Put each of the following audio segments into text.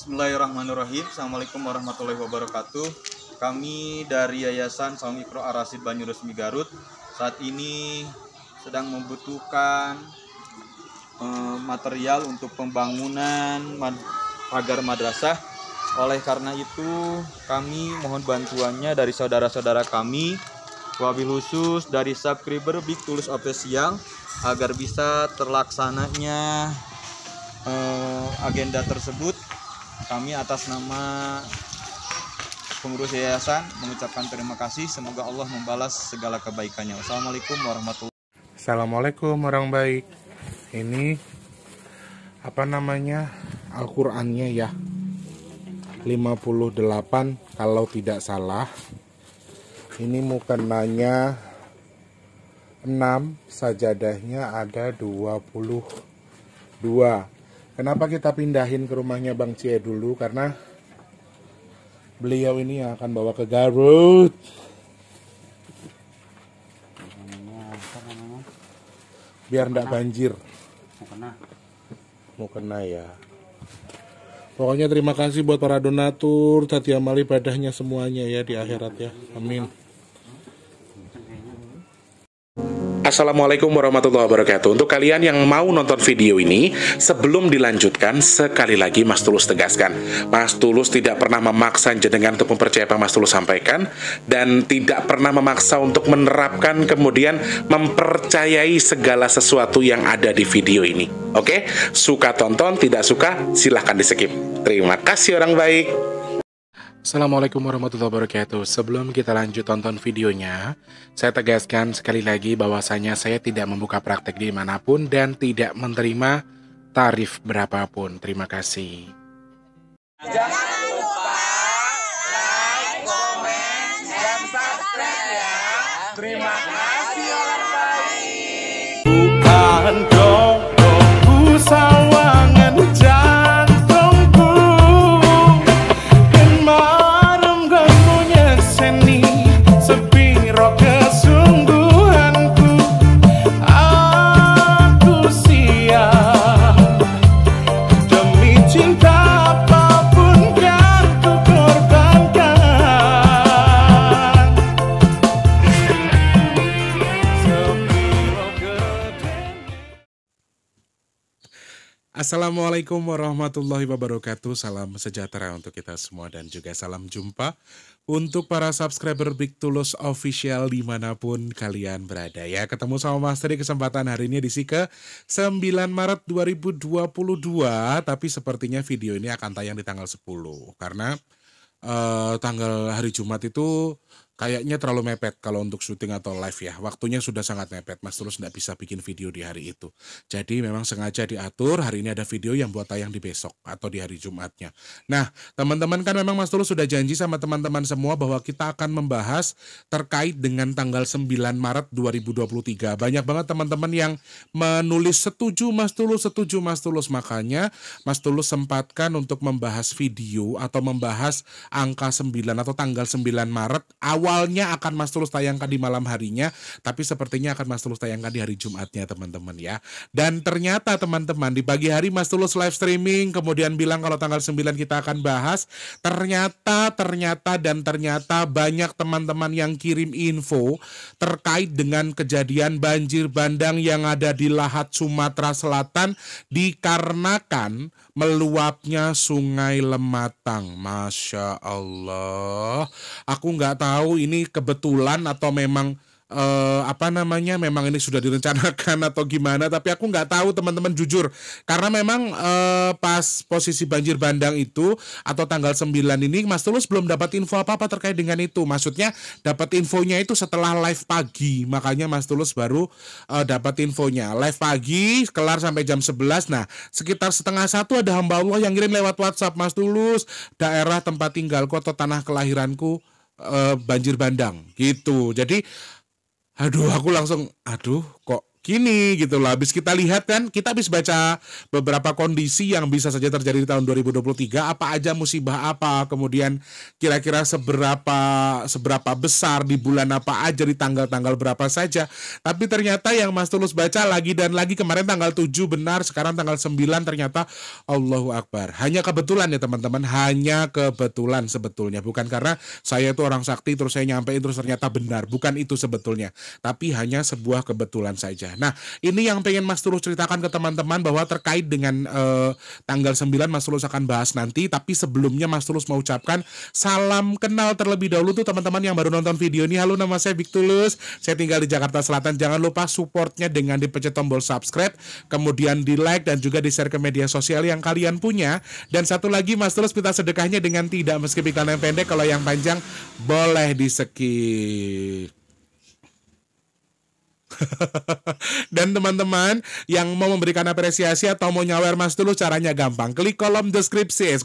Bismillahirrahmanirrahim. Assalamualaikum warahmatullahi wabarakatuh. Kami dari Yayasan Saung Iqro Ar-Rasyid Banyuresmi Garut saat ini sedang membutuhkan material untuk pembangunan pagar madrasah. Oleh karena itu kami mohon bantuannya dari saudara-saudara kami, wabil khusus dari subscriber Big Tulus Official, agar bisa terlaksananya agenda tersebut. Kami atas nama pengurus yayasan mengucapkan terima kasih. Semoga Allah membalas segala kebaikannya. Assalamualaikum warahmatullahi wabarakatuh. Assalamualaikum orang baik. Ini apa namanya, Al-Qur'annya ya, 58 kalau tidak salah. Ini mukenanya 6, sajadahnya ada 22. Kenapa kita pindahin ke rumahnya Bang Cie dulu? Karena beliau ini yang akan bawa ke Garut. Biar enggak banjir. Mau kena ya. Pokoknya terima kasih buat para donatur, tadi amal ibadahnya semuanya ya di akhirat ya. Amin. Assalamualaikum warahmatullahi wabarakatuh. Untuk kalian yang mau nonton video ini, sebelum dilanjutkan, sekali lagi Mas Tulus tegaskan, Mas Tulus tidak pernah memaksa jenengan untuk mempercayai apa Mas Tulus sampaikan, dan tidak pernah memaksa untuk menerapkan kemudian mempercayai segala sesuatu yang ada di video ini. Oke? Suka tonton, tidak suka silahkan di skip. Terima kasih orang baik. Assalamualaikum warahmatullahi wabarakatuh. Sebelum kita lanjut tonton videonya, saya tegaskan sekali lagi bahwasanya saya tidak membuka praktek dimanapun dan tidak menerima tarif berapapun. Terima kasih. Jangan lupa like, komen, dan subscribe ya. Terima kasih orang baik. Bukan jodohku sawangan jantungku, kemarin kamu nyeseni sepiro kesungguhanku. Aku siap demi cinta apapun yang ku korbankan. Sepiro gedenya. Assalamualaikum warahmatullahi wabarakatuh. Salam sejahtera untuk kita semua dan juga salam jumpa untuk para subscriber Big Tulus Official dimanapun kalian berada ya. Ketemu sama Mas di kesempatan hari ini edisi ke 9 Maret 2022. Tapi sepertinya video ini akan tayang di tanggal 10 karena tanggal hari Jumat itu kayaknya terlalu mepet kalau untuk syuting atau live ya. Waktunya sudah sangat mepet. Mas Tulus nggak bisa bikin video di hari itu. Jadi memang sengaja diatur hari ini ada video yang buat tayang di besok atau di hari Jumatnya. Nah, teman-teman kan memang Mas Tulus sudah janji sama teman-teman semua bahwa kita akan membahas terkait dengan tanggal 9 Maret 2023. Banyak banget teman-teman yang menulis setuju Mas Tulus, setuju Mas Tulus. Makanya Mas Tulus sempatkan untuk membahas video atau membahas angka 9 atau tanggal 9 Maret. Awalnya akan Mas Tulus tayangkan di malam harinya, tapi sepertinya akan Mas Tulus tayangkan di hari Jumatnya teman-teman ya. Dan ternyata teman-teman di pagi hari Mas Tulus live streaming, kemudian bilang kalau tanggal 9 kita akan bahas. Ternyata banyak teman-teman yang kirim info terkait dengan kejadian banjir bandang yang ada di Lahat Sumatera Selatan dikarenakan meluapnya Sungai Lematang. Masya Allah. Aku nggak tahu ini kebetulan atau memang memang ini sudah direncanakan atau gimana, tapi aku nggak tahu teman-teman jujur, karena memang pas posisi banjir bandang itu atau tanggal 9 ini Mas Tulus belum dapat info apa-apa terkait dengan itu. Maksudnya dapat infonya itu setelah live pagi, makanya Mas Tulus baru dapat infonya live pagi kelar sampai jam 11. Nah sekitar setengah 1 ada hamba Allah yang ngirim lewat WhatsApp, Mas Tulus daerah tempat tinggalku atau tanah kelahiranku banjir bandang gitu. Jadi Aduh, aku langsung, aduh kok gini gitu lah. Habis kita lihat kan, kita habis baca beberapa kondisi yang bisa saja terjadi di tahun 2023, apa aja musibah apa, kemudian kira-kira seberapa besar di bulan apa aja, di tanggal-tanggal berapa saja. Tapi ternyata yang Mas Tulus baca lagi dan lagi, kemarin tanggal 7 benar, sekarang tanggal 9 ternyata Allahu Akbar. Hanya kebetulan ya teman-teman, hanya kebetulan sebetulnya. Bukan karena saya itu orang sakti terus saya nyampein terus ternyata benar, bukan itu sebetulnya. Tapi hanya sebuah kebetulan saja. Nah, ini yang pengen Mas Tulus ceritakan ke teman-teman bahwa terkait dengan tanggal 9 Mas Tulus akan bahas nanti. Tapi sebelumnya Mas Tulus mau ucapkan salam kenal terlebih dahulu tuh teman-teman yang baru nonton video ini. Halo, nama saya Big Tulus, saya tinggal di Jakarta Selatan. Jangan lupa supportnya dengan dipencet tombol subscribe, kemudian di like dan juga di share ke media sosial yang kalian punya. Dan satu lagi Mas Tulus minta sedekahnya dengan tidak meski iklan yang pendek, kalau yang panjang boleh di skip. Dan teman-teman yang mau memberikan apresiasi atau mau nyawer Mas Tulus, caranya gampang. Klik kolom deskripsi,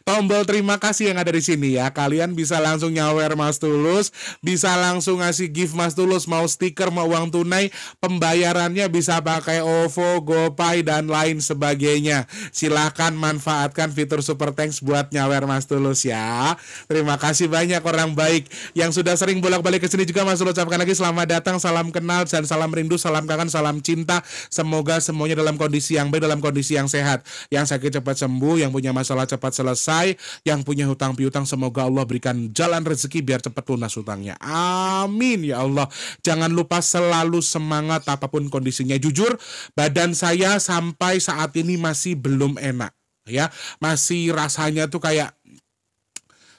tombol terima kasih yang ada di sini ya. Kalian bisa langsung nyawer Mas Tulus, bisa langsung ngasih gift Mas Tulus, mau stiker, mau uang tunai. Pembayarannya bisa pakai OVO, GoPay dan lain sebagainya. Silahkan manfaatkan fitur Super Thanks buat nyawer Mas Tulus ya. Terima kasih banyak orang baik yang sudah sering bolak-balik ke sini juga. Mas Tulus ucapkan lagi selamat datang, salam kenal dan salam rindu, salam kangen, salam cinta. Semoga semuanya dalam kondisi yang baik, dalam kondisi yang sehat. Yang sakit cepat sembuh, yang punya masalah cepat selesai, yang punya hutang piutang semoga Allah berikan jalan rezeki biar cepat lunas hutangnya. Amin ya Allah. Jangan lupa selalu semangat apapun kondisinya. Jujur, badan saya sampai saat ini masih belum enak ya. Masih rasanya tuh kayak,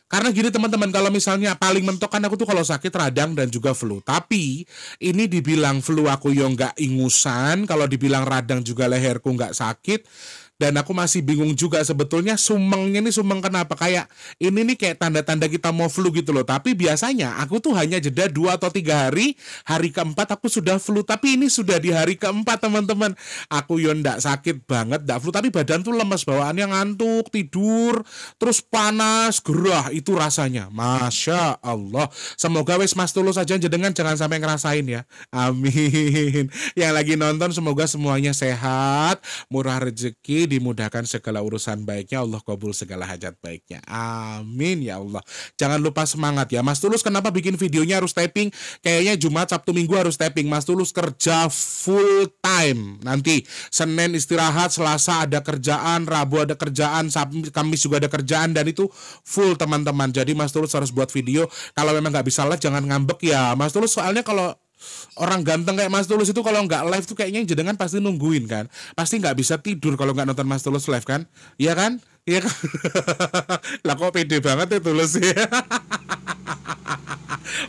karena gini teman-teman, kalau misalnya paling mentok kan aku tuh kalau sakit radang dan juga flu. Tapi ini dibilang flu aku yo nggak ingusan, kalau dibilang radang juga leherku nggak sakit. Dan aku masih bingung juga sebetulnya sumengnya ini sumeng kenapa. Kayak ini nih kayak tanda-tanda kita mau flu gitu loh. Tapi biasanya aku tuh hanya jeda 2 atau 3 hari. Hari keempat aku sudah flu. Tapi ini sudah di hari keempat teman-teman. Aku yo ndak sakit banget, ndak flu. Tapi badan tuh lemes, bawaannya ngantuk, tidur, terus panas, gerah. Itu rasanya. Masya Allah. Semoga wis Mas Tulus aja jenengan jangan sampai ngerasain ya. Amin. Yang lagi nonton semoga semuanya sehat, murah rezeki, dimudahkan segala urusan baiknya, Allah kabul segala hajat baiknya. Amin ya Allah. Jangan lupa semangat ya. Mas Tulus kenapa bikin videonya harus taping? Kayaknya Jumat, Sabtu, Minggu harus taping. Mas Tulus kerja full time. Nanti Senin istirahat, Selasa ada kerjaan, Rabu ada kerjaan, Kamis juga ada kerjaan, dan itu full teman-teman. Jadi Mas Tulus harus buat video. Kalau memang nggak bisa live jangan ngambek ya. Mas Tulus soalnya kalau orang ganteng kayak Mas Tulus itu kalau nggak live tuh kayaknya jenengan pasti nungguin kan. Pasti nggak bisa tidur kalau nggak nonton Mas Tulus live kan. Iya kan? Iya kan? Lah kok pede banget ya Tulus ya.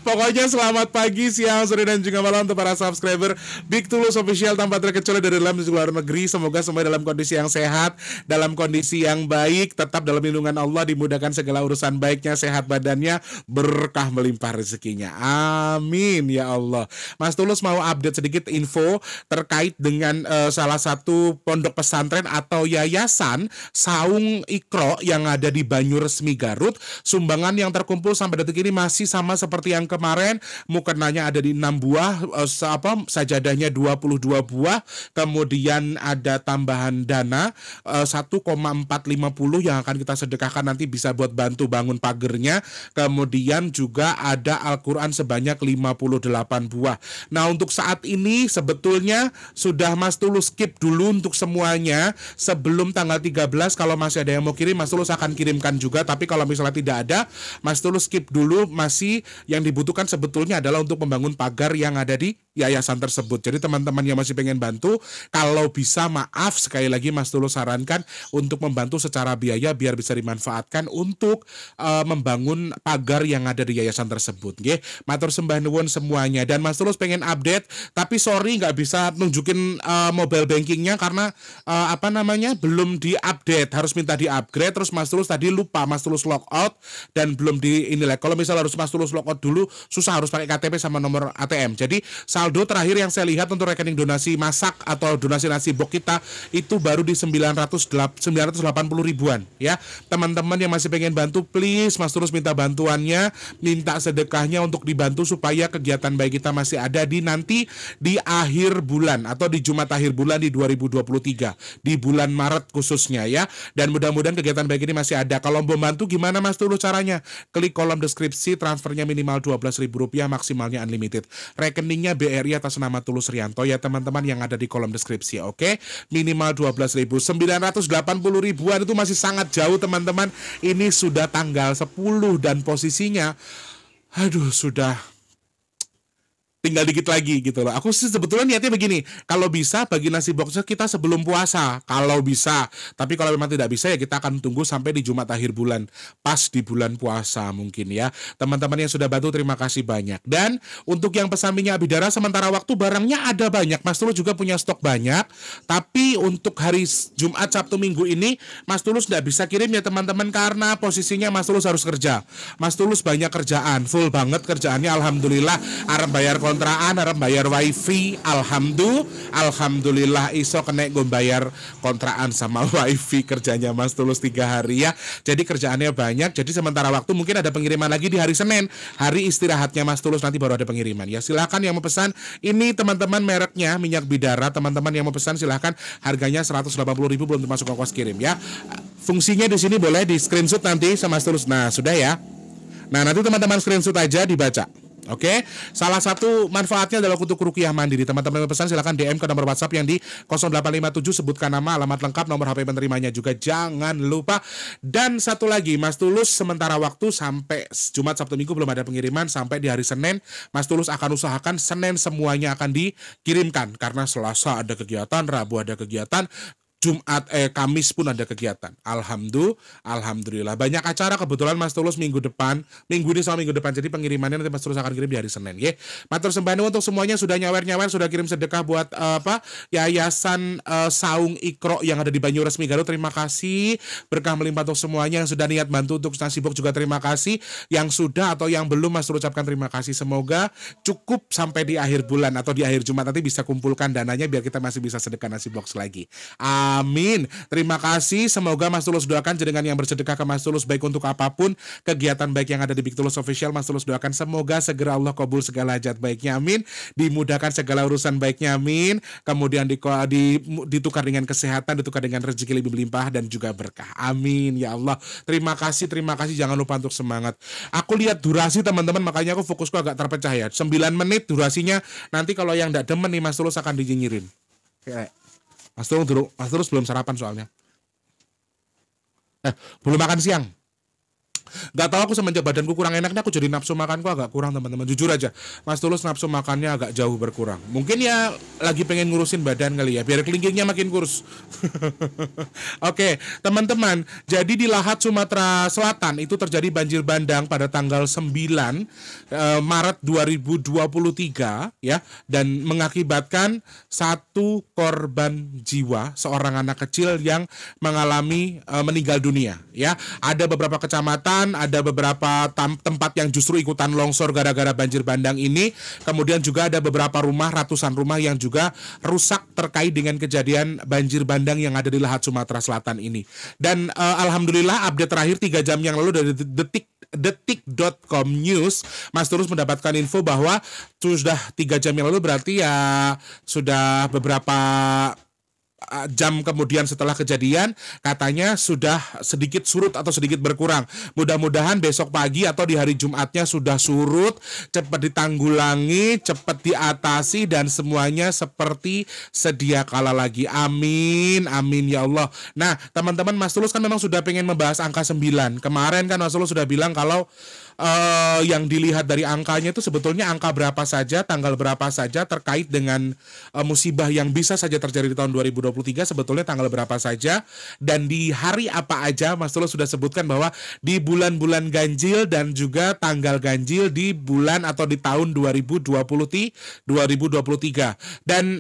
Pokoknya selamat pagi, siang, sore, dan juga malam untuk para subscriber Big Tulus Official tanpa terkecuali dari dalam dan luar negeri. Semoga semua dalam kondisi yang sehat, dalam kondisi yang baik, tetap dalam lindungan Allah, dimudahkan segala urusan baiknya, sehat badannya, berkah melimpah rezekinya. Amin ya Allah. Mas Tulus mau update sedikit info terkait dengan salah satu pondok pesantren atau yayasan Saung Ikro yang ada di Banyuresmi Garut. Sumbangan yang terkumpul sampai detik ini masih sama seperti yang kemarin. Mukenanya ada di 6 buah, sajadahnya 22 buah. Kemudian ada tambahan dana 1,450 yang akan kita sedekahkan nanti bisa buat bantu bangun pagernya. Kemudian juga ada Al-Quran sebanyak 58 buah. Nah untuk saat ini sebetulnya sudah Mas Tulus skip dulu untuk semuanya. Sebelum tanggal 13 kalau masih ada yang mau kirim, Mas Tulus akan kirimkan juga. Tapi kalau misalnya tidak ada, Mas Tulus skip dulu. Masih yang dibutuhkan sebetulnya adalah untuk membangun pagar yang ada di yayasan tersebut. Jadi teman-teman yang masih pengen bantu, kalau bisa maaf sekali lagi Mas Tulus sarankan untuk membantu secara biaya biar bisa dimanfaatkan untuk membangun pagar yang ada di yayasan tersebut. Nggih, matur sembah nuwun semuanya. Dan Mas Tulus pengen update, tapi sorry nggak bisa nunjukin mobile bankingnya karena belum diupdate, harus minta di-upgrade. Terus Mas Tulus tadi lupa, Mas Tulus logout dan belum di inilah. Kalau misalnya harus Mas Tulus logout dulu, susah, harus pakai KTP sama nomor ATM. Jadi saldo terakhir yang saya lihat untuk rekening donasi masak atau donasi nasi box kita itu baru di 980 ribuan ya. Teman-teman yang masih pengen bantu, please Mas Tulus minta bantuannya, minta sedekahnya untuk dibantu supaya kegiatan baik kita masih ada di nanti di akhir bulan atau di Jumat akhir bulan di 2023 di bulan Maret khususnya ya. Dan mudah-mudahan kegiatan baik ini masih ada. Kalau mau bantu gimana Mas Tulus caranya? Klik kolom deskripsi, transfernya minimal Rp12.000, maksimalnya unlimited. Rekeningnya BRI atas nama Tulus Rianto ya teman-teman yang ada di kolom deskripsi. Oke, minimal 12.000. 980 ribuan itu masih sangat jauh teman-teman. Ini sudah tanggal 10 dan posisinya aduh sudah tinggal dikit lagi gitu loh. Aku sih sebetulnya niatnya begini, kalau bisa bagi nasi boxnya kita sebelum puasa, kalau bisa. Tapi kalau memang tidak bisa ya kita akan tunggu sampai di Jumat akhir bulan, pas di bulan puasa mungkin ya. Teman-teman yang sudah bantu terima kasih banyak. Dan untuk yang pesan minyak Bidara sementara waktu barangnya ada banyak. Mas Tulus juga punya stok banyak. Tapi untuk hari Jumat, Sabtu, Minggu ini Mas Tulus tidak bisa kirim ya teman-teman karena posisinya Mas Tulus harus kerja. Mas Tulus banyak kerjaan, full banget kerjaannya alhamdulillah. Arep bayar kontrakan, arep bayar wifi, alhamdulillah iso kena gue bayar kontrakan sama wifi kerjanya Mas Tulus 3 hari ya. Jadi kerjaannya banyak. Jadi sementara waktu mungkin ada pengiriman lagi di hari Senin, hari istirahatnya Mas Tulus, nanti baru ada pengiriman ya. Silakan yang mau pesan, ini teman-teman mereknya minyak Bidara. Teman-teman yang mau pesan silakan, harganya 180.000 belum termasuk ongkos kirim ya. Fungsinya di sini boleh di screenshot nanti sama Mas Tulus. Nah sudah ya. Nah nanti teman-teman screenshot aja dibaca. Oke, salah satu manfaatnya adalah untuk ruqyah mandiri. Teman-teman yang pesan silakan DM ke nomor WhatsApp yang di 0857, sebutkan nama, alamat lengkap, nomor HP penerimanya juga jangan lupa. Dan satu lagi, Mas Tulus sementara waktu sampai Jumat, Sabtu, Minggu belum ada pengiriman. Sampai di hari Senin Mas Tulus akan usahakan Senin semuanya akan dikirimkan, karena Selasa ada kegiatan, Rabu ada kegiatan, Kamis pun ada kegiatan. Alhamdulillah banyak acara kebetulan Mas Tulus minggu ini sama minggu depan. Jadi pengirimannya nanti Mas Tulus akan kirim di hari Senin ya. Matur sembahnu untuk semuanya sudah nyawer, sudah kirim sedekah buat Yayasan Saung Ikro yang ada di Banyuresmi Garut. Terima kasih, berkah melimpah untuk semuanya. Yang sudah niat bantu untuk nasi box juga terima kasih. Yang sudah atau yang belum Mas Tulus ucapkan terima kasih. Semoga cukup sampai di akhir bulan atau di akhir Jumat nanti bisa kumpulkan dananya biar kita masih bisa sedekah nasi box lagi. Amin. Terima kasih. Semoga Mas Tulus doakan jenengan yang bersedekah ke Mas Tulus baik untuk apapun kegiatan baik yang ada di Big Tulus Official. Mas Tulus doakan semoga segera Allah kabul segala hajat baiknya. Amin. Dimudahkan segala urusan baiknya. Amin. Kemudian ditukar dengan kesehatan, ditukar dengan rezeki lebih berlimpah dan juga berkah. Amin ya Allah. Terima kasih. Jangan lupa untuk semangat. Aku lihat durasi teman-teman, makanya aku fokusku agak terpecah ya. 9 menit durasinya. Nanti kalau yang tidak demen nih Mas Tulus akan dinyinyirin. Mas Tulus belum sarapan soalnya. Belum makan siang. Gak tahu aku semenjak badanku kurang enaknya aku jadi nafsu makanku agak kurang teman-teman. Jujur aja, Mas Tulus nafsu makannya agak jauh berkurang. Mungkin ya lagi pengen ngurusin badan kali ya, biar kelingkingnya makin kurus. Oke, teman-teman. Jadi di Lahat Sumatera Selatan itu terjadi banjir bandang pada tanggal 9 Maret 2023 ya, dan mengakibatkan 1 korban jiwa, seorang anak kecil yang mengalami meninggal dunia ya. Ada beberapa kecamatan, ada beberapa tempat yang justru ikutan longsor gara-gara banjir bandang ini. Kemudian juga ada beberapa rumah, ratusan rumah yang juga rusak terkait dengan kejadian banjir bandang yang ada di Lahat Sumatera Selatan ini. Dan alhamdulillah update terakhir 3 jam yang lalu dari detik.com news, Mas Tulus mendapatkan info bahwa sudah 3 jam yang lalu, berarti ya sudah beberapa jam kemudian setelah kejadian katanya sudah sedikit surut atau sedikit berkurang. Mudah-mudahan besok pagi atau di hari Jumatnya sudah surut, cepat ditanggulangi, cepat diatasi dan semuanya seperti sedia kala lagi. Amin ya Allah. Nah teman-teman, Mas Tulus kan memang sudah pengen membahas angka 9. Kemarin kan Mas Tulus sudah bilang kalau yang dilihat dari angkanya itu sebetulnya angka berapa saja, tanggal berapa saja terkait dengan musibah yang bisa saja terjadi di tahun 2023, sebetulnya tanggal berapa saja dan di hari apa aja. Mas Tulus sudah sebutkan bahwa di bulan-bulan ganjil dan juga tanggal ganjil di bulan atau di tahun 2023 dan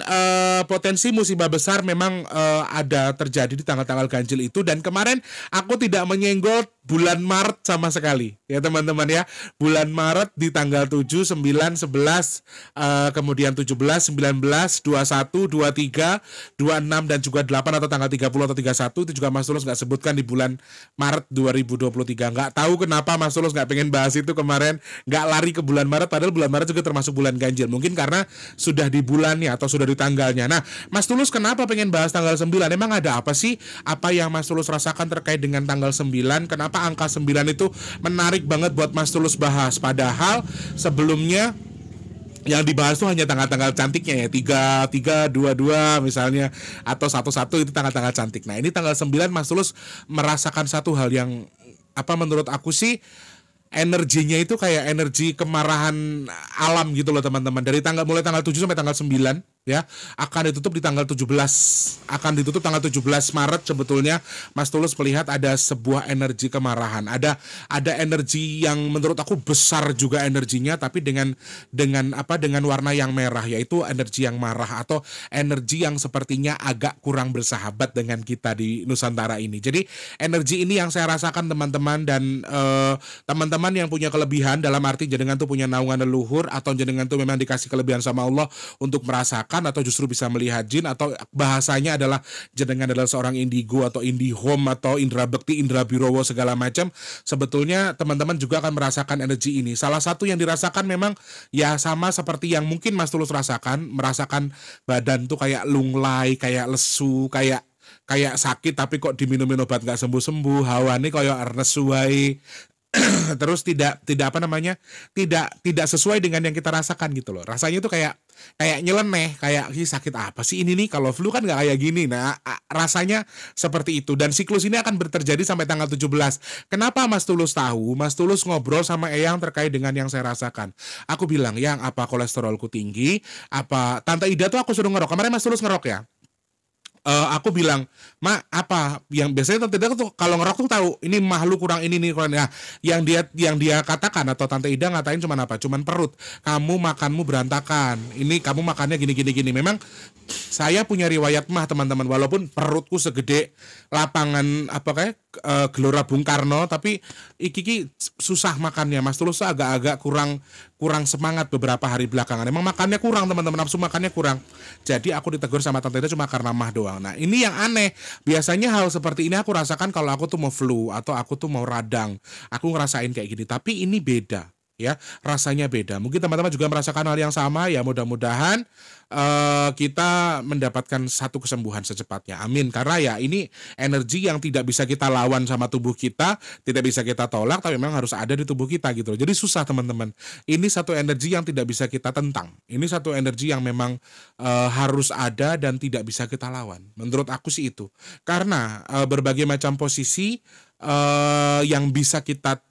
potensi musibah besar memang ada terjadi di tanggal-tanggal ganjil itu. Dan kemarin aku tidak menyenggol bulan Maret sama sekali ya teman-teman ya. Bulan Maret di tanggal 7, 9, 11, kemudian 17, 19, 21, 23, 26 dan juga 8 atau tanggal 30 atau 31 itu juga Mas Tulus nggak sebutkan di bulan Maret 2023. Nggak tahu kenapa Mas Tulus nggak pengen bahas itu kemarin, nggak lari ke bulan Maret, padahal bulan Maret juga termasuk bulan ganjil. Mungkin karena sudah di bulannya atau sudah di tanggalnya. Nah, Mas Tulus kenapa pengen bahas tanggal 9? Emang ada apa sih? Apa yang Mas Tulus rasakan terkait dengan tanggal 9? Kenapa angka 9 itu menarik banget buat Mas Tulus bahas? Padahal sebelumnya yang dibahas tuh hanya tanggal-tanggal cantiknya ya, 3, 22 misalnya, atau 11 itu tanggal-tanggal cantik. Nah, ini tanggal 9 Mas Tulus merasakan satu hal yang menurut aku sih energinya itu kayak energi kemarahan alam gitu loh teman-teman. Dari mulai tanggal 7 sampai tanggal 9 ya, akan ditutup di tanggal 17. Akan ditutup tanggal 17 Maret sebetulnya Mas Tulus melihat ada sebuah energi kemarahan. Ada energi yang menurut aku besar juga energinya, tapi dengan warna yang merah, yaitu energi yang marah atau energi yang sepertinya agak kurang bersahabat dengan kita di Nusantara ini. Jadi energi ini yang saya rasakan teman-teman, dan teman-teman yang punya kelebihan, dalam arti jenengan tuh punya naungan leluhur atau jenengan tuh memang dikasih kelebihan sama Allah untuk merasakan atau justru bisa melihat jin, atau bahasanya adalah jenengan adalah seorang indigo atau indihome atau indra bekti, indra birowo segala macam, sebetulnya teman-teman juga akan merasakan energi ini. Salah satu yang dirasakan memang ya sama seperti yang mungkin Mas Tulus rasakan, merasakan badan tuh kayak lunglai, kayak lesu, kayak sakit tapi kok diminum obat nggak sembuh-sembuh, hawane kayak nesuai. Terus tidak sesuai dengan yang kita rasakan gitu loh. Rasanya itu kayak nyeleneh, kayak sakit apa sih ini nih, kalau flu kan nggak kayak gini. Nah, rasanya seperti itu, dan siklus ini akan terjadi sampai tanggal 17. Kenapa Mas Tulus tahu? Mas Tulus ngobrol sama Eyang terkait dengan yang saya rasakan. Aku bilang, "Yang apa kolesterolku tinggi? Apa Tante Ida tuh aku suruh ngerok." Kemarin Mas Tulus ngerok ya. Aku bilang, "Ma, apa yang biasanya Tante Ida tuh kalau ngerok tuh tahu ini mah lu kurang ini nih kurang." Nah, yang dia katakan atau Tante Ida ngatain cuman apa? Cuman perut. "Kamu makanmu berantakan. Ini kamu makannya gini." Memang saya punya riwayat mah teman-teman, walaupun perutku segede lapangan Gelora Bung Karno, tapi iki susah makannya. Mas Tulus agak-agak kurang semangat beberapa hari belakangan. Emang makannya kurang teman-teman, nafsu makannya kurang. Jadi aku ditegur sama Tante Ida cuma karena mah doang. Nah, ini yang aneh. Biasanya hal seperti ini aku rasakan kalau aku tuh mau flu atau aku tuh mau radang. Aku ngerasain kayak gini, tapi ini beda. Ya, rasanya beda. Mungkin teman-teman juga merasakan hal yang sama ya. Mudah-mudahan kita mendapatkan satu kesembuhan secepatnya. Amin. Karena ya ini energi yang tidak bisa kita lawan sama tubuh kita, tidak bisa kita tolak, tapi memang harus ada di tubuh kita gitu. Jadi susah teman-teman. Ini satu energi yang tidak bisa kita tentang. Ini satu energi yang memang harus ada dan tidak bisa kita lawan. Menurut aku sih itu. Karena berbagai macam posisi yang bisa kita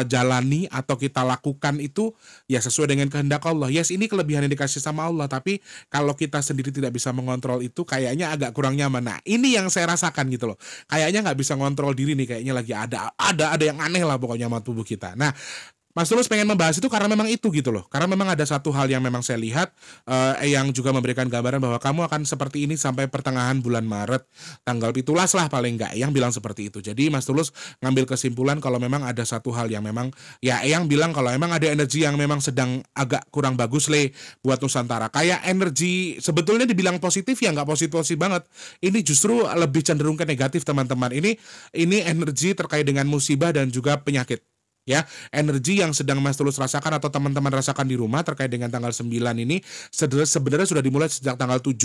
jalani atau kita lakukan itu ya sesuai dengan kehendak Allah. Yes, ini kelebihan yang dikasih sama Allah, tapi kalau kita sendiri tidak bisa mengontrol itu kayaknya agak kurang nyaman. Nah, ini yang saya rasakan gitu loh. Kayaknya nggak bisa ngontrol diri nih, kayaknya lagi ada yang aneh lah pokoknya sama tubuh kita. Nah, Mas Tulus pengen membahas itu karena memang itu gitu loh. Karena memang ada satu hal yang memang saya lihat, yang juga memberikan gambaran bahwa kamu akan seperti ini sampai pertengahan bulan Maret, tanggal 17 lah paling enggak. Yang bilang seperti itu. Jadi Mas Tulus ngambil kesimpulan kalau memang ada satu hal yang memang ya yang bilang kalau memang ada energi yang memang sedang agak kurang bagus buat Nusantara. Kayak energi sebetulnya dibilang positif ya nggak positif banget. Ini justru lebih cenderung ke negatif teman-teman. Ini energi terkait dengan musibah dan juga penyakit. Ya, energi yang sedang Mas Tulus rasakan atau teman-teman rasakan di rumah terkait dengan tanggal 9 ini sebenarnya sudah dimulai sejak tanggal 7.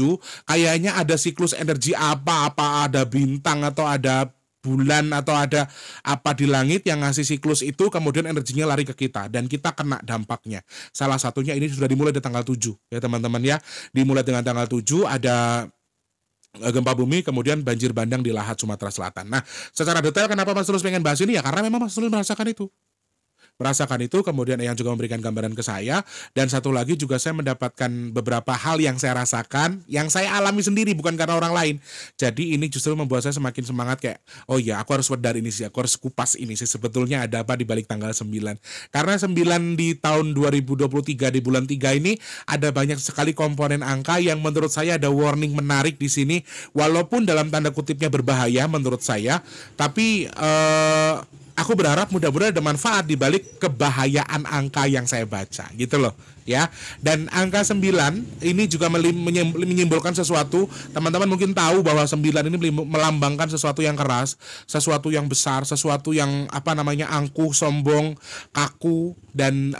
Kayaknya ada siklus energi apa ada bintang atau ada bulan atau ada apa di langit yang ngasih siklus itu, kemudian energinya lari ke kita dan kita kena dampaknya. Salah satunya ini sudah dimulai di tanggal 7 ya teman-teman ya. Dimulai dengan tanggal 7 ada gempa bumi, kemudian banjir bandang di Lahat Sumatera Selatan. Nah, secara detail kenapa Mas Tulus pengen bahas ini ya karena memang Mas Tulus merasakan itu, kemudian yang juga memberikan gambaran ke saya, dan satu lagi juga saya mendapatkan beberapa hal yang saya rasakan, yang saya alami sendiri bukan karena orang lain. Jadi ini justru membuat saya semakin semangat kayak, oh iya aku harus wedar ini sih, aku harus kupas ini sih sebetulnya ada apa di balik tanggal 9. Karena 9 di tahun 2023 di bulan 3 ini ada banyak sekali komponen angka yang menurut saya ada warning menarik di sini, walaupun dalam tanda kutipnya berbahaya menurut saya, tapi aku berharap mudah-mudahan ada manfaat di balik kebahayaan angka yang saya baca gitu loh ya. Dan angka 9 ini juga menyimpulkan sesuatu. Teman-teman mungkin tahu bahwa 9 ini melambangkan sesuatu yang keras, sesuatu yang besar, sesuatu yang angkuh, sombong, kaku. Dan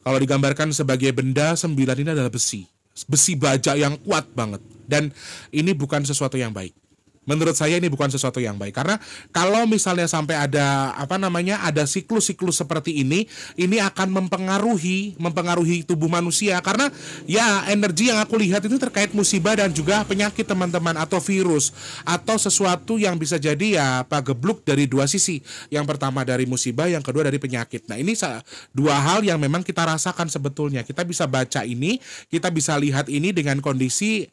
kalau digambarkan sebagai benda, 9 ini adalah besi baja yang kuat banget. Dan ini bukan sesuatu yang baik. Menurut saya ini bukan sesuatu yang baik, karena kalau misalnya sampai ada ada siklus-siklus seperti ini akan mempengaruhi tubuh manusia, karena ya energi yang aku lihat itu terkait musibah dan juga penyakit teman-teman, atau virus atau sesuatu yang bisa jadi ya gebluk dari dua sisi. Yang pertama dari musibah, yang kedua dari penyakit. Nah, ini dua hal yang memang kita rasakan sebetulnya. Kita bisa baca ini, kita bisa lihat ini dengan kondisi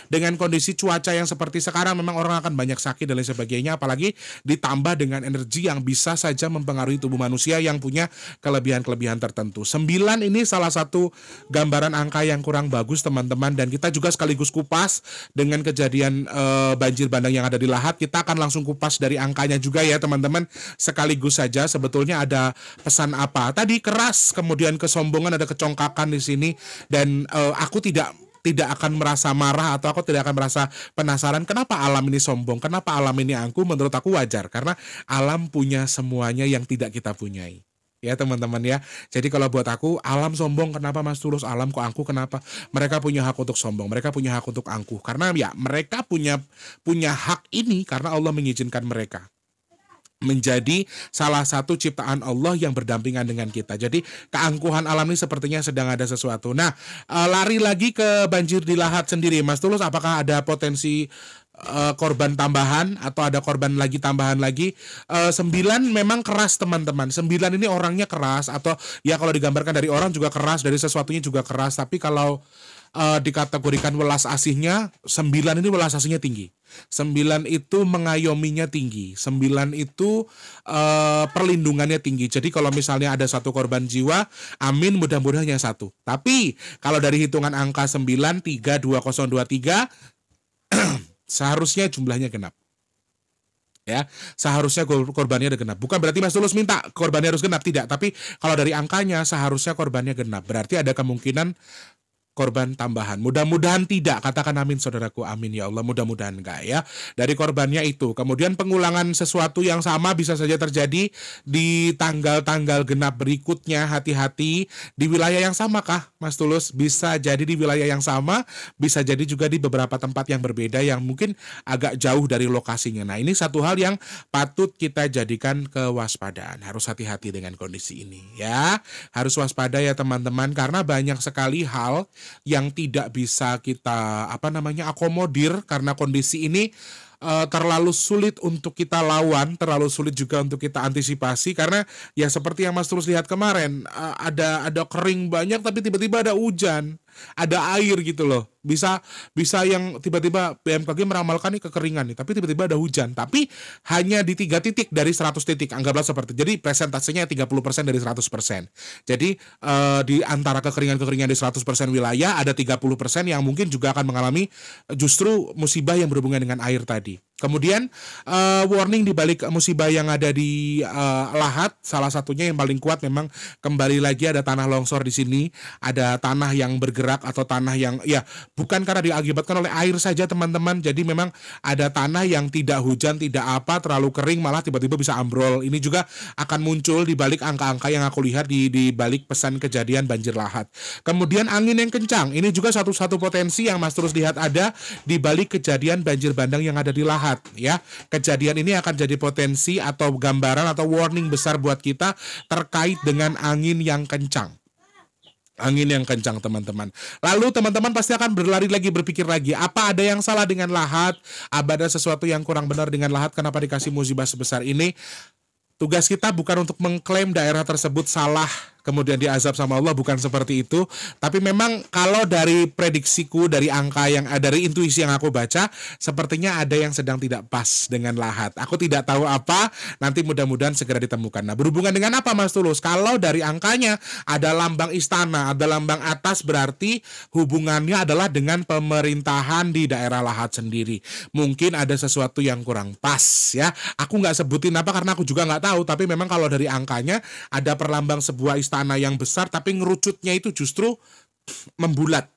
dengan kondisi cuaca yang seperti sekarang. Memang orang akan banyak sakit dan lain sebagainya, apalagi ditambah dengan energi yang bisa saja mempengaruhi tubuh manusia yang punya kelebihan-kelebihan tertentu. 9 ini salah satu gambaran angka yang kurang bagus teman-teman, dan kita juga sekaligus kupas dengan kejadian banjir bandang yang ada di Lahat. Kita akan langsung kupas dari angkanya juga ya teman-teman, sekaligus saja sebetulnya ada pesan apa. Tadi keras, kemudian kesombongan, ada kecongkakan di sini, dan aku tidak akan merasa marah, atau aku tidak akan merasa penasaran kenapa alam ini sombong, kenapa alam ini angkuh. Menurut aku wajar, karena alam punya semuanya yang tidak kita punyai. Ya teman-teman ya. Jadi kalau buat aku, alam sombong kenapa Mas Tulus, alam kok angkuh kenapa? Mereka punya hak untuk sombong, mereka punya hak untuk angkuh, karena ya mereka punya hak ini karena Allah mengizinkan mereka menjadi salah satu ciptaan Allah yang berdampingan dengan kita. Jadi keangkuhan alam ini sepertinya sedang ada sesuatu. Nah, lari lagi ke banjir di Lahat sendiri, Mas Tulus, apakah ada potensi korban tambahan atau ada korban lagi tambahan lagi? 9 memang keras teman-teman. 9 ini orangnya keras, atau ya kalau digambarkan dari orang juga keras, dari sesuatunya juga keras. Tapi kalau dikategorikan welas asihnya, 9 ini welas asihnya tinggi. 9 itu mengayominya tinggi. 9 itu perlindungannya tinggi. Jadi kalau misalnya ada satu korban jiwa, amin, mudah-mudahan hanya satu. Tapi kalau dari hitungan angka 9, 3, 2, 0, 2, 3 seharusnya jumlahnya genap. Ya, seharusnya korbannya ada genap. Bukan berarti Mas Tulus minta korbannya harus genap, tidak. Tapi kalau dari angkanya seharusnya korbannya genap. Berarti ada kemungkinan korban tambahan. Mudah-mudahan tidak, katakan amin saudaraku, amin ya Allah, mudah-mudahan enggak ya. Dari korbannya itu. Kemudian pengulangan sesuatu yang sama bisa saja terjadi di tanggal-tanggal genap berikutnya. Hati-hati, di wilayah yang sama kah Mas Tulus? Bisa jadi di wilayah yang sama, bisa jadi juga di beberapa tempat yang berbeda yang mungkin agak jauh dari lokasinya. Nah, ini satu hal yang patut kita jadikan kewaspadaan. Harus hati-hati dengan kondisi ini ya. Harus waspada ya teman-teman, karena banyak sekali hal yang tidak bisa kita akomodir, karena kondisi ini terlalu sulit untuk kita lawan, terlalu sulit juga untuk kita antisipasi, karena ya seperti yang Mas Tulus lihat kemarin, ada kering banyak tapi tiba-tiba ada hujan, ada air gitu loh. Bisa yang tiba-tiba BMKG meramalkan nih kekeringan nih, tapi tiba-tiba ada hujan, tapi hanya di 3 titik dari 100 titik, anggaplah seperti. Jadi presentasenya 30% dari 100%. Jadi di antara kekeringan di 100% wilayah ada 30% yang mungkin juga akan mengalami justru musibah yang berhubungan dengan air tadi. Kemudian warning di balik musibah yang ada di Lahat, salah satunya yang paling kuat memang kembali lagi ada tanah longsor di sini, ada tanah yang bergerak atau tanah yang ya bukan karena diakibatkan oleh air saja teman-teman. Jadi memang ada tanah yang tidak hujan, tidak terlalu kering, malah tiba-tiba bisa ambrol. Ini juga akan muncul di balik angka-angka yang aku lihat di balik pesan kejadian banjir Lahat. Kemudian angin yang kencang, ini juga satu potensi yang Mas Tulus lihat ada di balik kejadian banjir bandang yang ada di Lahat. Ya, kejadian ini akan jadi potensi atau gambaran atau warning besar buat kita terkait dengan angin yang kencang. Angin yang kencang teman-teman. Lalu teman-teman pasti akan berpikir lagi, apa ada yang salah dengan Lahat? Apa ada sesuatu yang kurang benar dengan Lahat? Kenapa dikasih musibah sebesar ini? Tugas kita bukan untuk mengklaim daerah tersebut salah kemudian diazab sama Allah, bukan seperti itu. Tapi memang kalau dari prediksiku, dari angka yang dari intuisi yang aku baca, sepertinya ada yang sedang tidak pas dengan Lahat. Aku tidak tahu apa, nanti mudah-mudahan segera ditemukan. Nah, berhubungan dengan apa Mas Tulus? Kalau dari angkanya ada lambang istana, ada lambang atas, berarti hubungannya adalah dengan pemerintahan di daerah Lahat sendiri. Mungkin ada sesuatu yang kurang pas ya. Aku nggak sebutin apa karena aku juga nggak tahu, tapi memang kalau dari angkanya ada perlambang sebuah istana yang besar, tapi ngerucutnya itu justru membulat,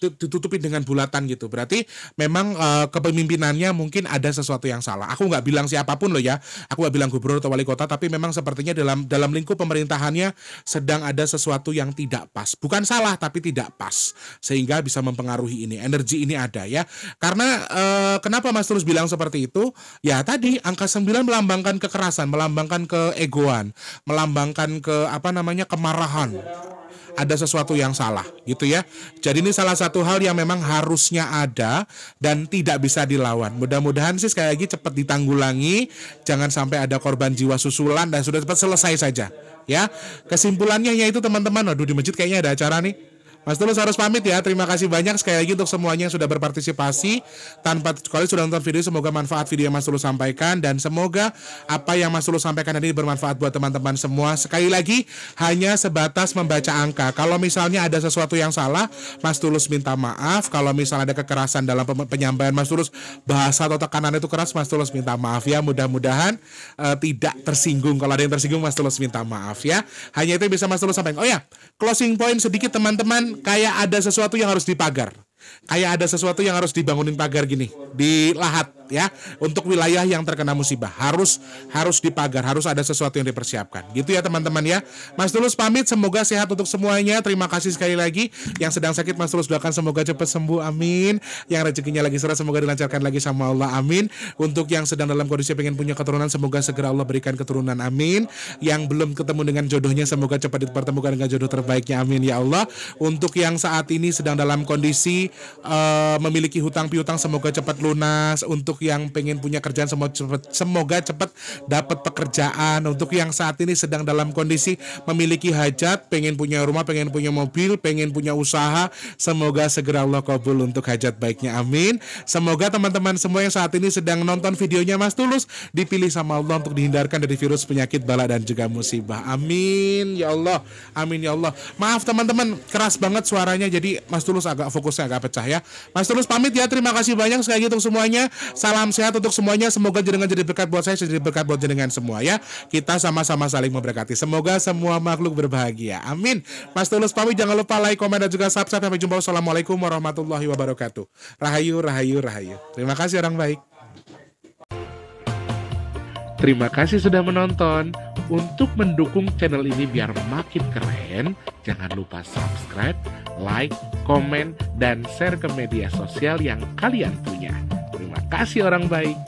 ditutupi dengan bulatan gitu. Berarti memang kepemimpinannya mungkin ada sesuatu yang salah. Aku nggak bilang siapapun loh ya, aku nggak bilang gubernur atau wali kota, tapi memang sepertinya dalam lingkup pemerintahannya sedang ada sesuatu yang tidak pas. Bukan salah, tapi tidak pas, sehingga bisa mempengaruhi ini. Energi ini ada ya. Karena kenapa Mas Tulus bilang seperti itu? Ya tadi angka 9 melambangkan kekerasan, melambangkan keegoan, melambangkan kemarahan. Ada sesuatu yang salah gitu ya. Jadi ini salah satu hal yang memang harusnya ada dan tidak bisa dilawan. Mudah-mudahan sih sekali lagi cepat ditanggulangi, jangan sampai ada korban jiwa susulan dan sudah cepat selesai saja ya. Kesimpulannya yaitu teman-teman, waduh di masjid kayaknya ada acara nih. Mas Tulus harus pamit ya. Terima kasih banyak sekali lagi untuk semuanya yang sudah berpartisipasi. Tanpa sekali sudah nonton video, semoga manfaat video yang Mas Tulus sampaikan, dan semoga apa yang Mas Tulus sampaikan ini bermanfaat buat teman-teman semua. Sekali lagi hanya sebatas membaca angka. Kalau misalnya ada sesuatu yang salah, Mas Tulus minta maaf. Kalau misalnya ada kekerasan dalam penyampaian Mas Tulus, bahasa atau tekanan itu keras, Mas Tulus minta maaf ya. Mudah-mudahan tidak tersinggung. Kalau ada yang tersinggung, Mas Tulus minta maaf ya. Hanya itu yang bisa Mas Tulus sampaikan. Oh ya, closing point sedikit teman-teman. Kayak ada sesuatu yang harus dipagar. Kayak ada sesuatu yang harus dibangunin pagar gini di Lahat ya, untuk wilayah yang terkena musibah harus dipagar, harus ada sesuatu yang dipersiapkan gitu ya teman-teman ya. Mas Tulus pamit, semoga sehat untuk semuanya. Terima kasih sekali lagi. Yang sedang sakit Mas Tulus doakan semoga cepat sembuh, amin. Yang rezekinya lagi surut semoga dilancarkan lagi sama Allah, amin. Untuk yang sedang dalam kondisi pengen punya keturunan, semoga segera Allah berikan keturunan, amin. Yang belum ketemu dengan jodohnya, semoga cepat dipertemukan dengan jodoh terbaiknya, amin ya Allah. Untuk yang saat ini sedang dalam kondisi memiliki hutang piutang, semoga cepat lunas. Untuk yang pengen punya kerjaan, semoga cepat dapat pekerjaan. Untuk yang saat ini sedang dalam kondisi memiliki hajat, pengen punya rumah, pengen punya mobil, pengen punya usaha, semoga segera Allah kabul untuk hajat baiknya, amin. Semoga teman-teman semua yang saat ini sedang nonton videonya Mas Tulus dipilih sama Allah untuk dihindarkan dari virus, penyakit, bala, dan juga musibah, amin ya Allah, amin ya Allah. Maaf teman-teman, keras banget suaranya, jadi Mas Tulus fokusnya agak pecah ya. Mas Tulus pamit ya, terima kasih banyak sekali lagi untuk semuanya. Salam sehat untuk semuanya, semoga jenengan jadi berkat buat saya jadi berkat buat jenengan semua ya. Kita sama-sama saling memberkati, semoga semua makhluk berbahagia, amin. Mas Tulus pamit, jangan lupa like, komen, dan juga subscribe. Sampai jumpa, wassalamualaikum warahmatullahi wabarakatuh. Rahayu, rahayu, rahayu. Terima kasih orang baik. Terima kasih sudah menonton. Untuk mendukung channel ini biar makin keren, jangan lupa subscribe, like, komen, dan share ke media sosial yang kalian punya. Terima kasih orang baik.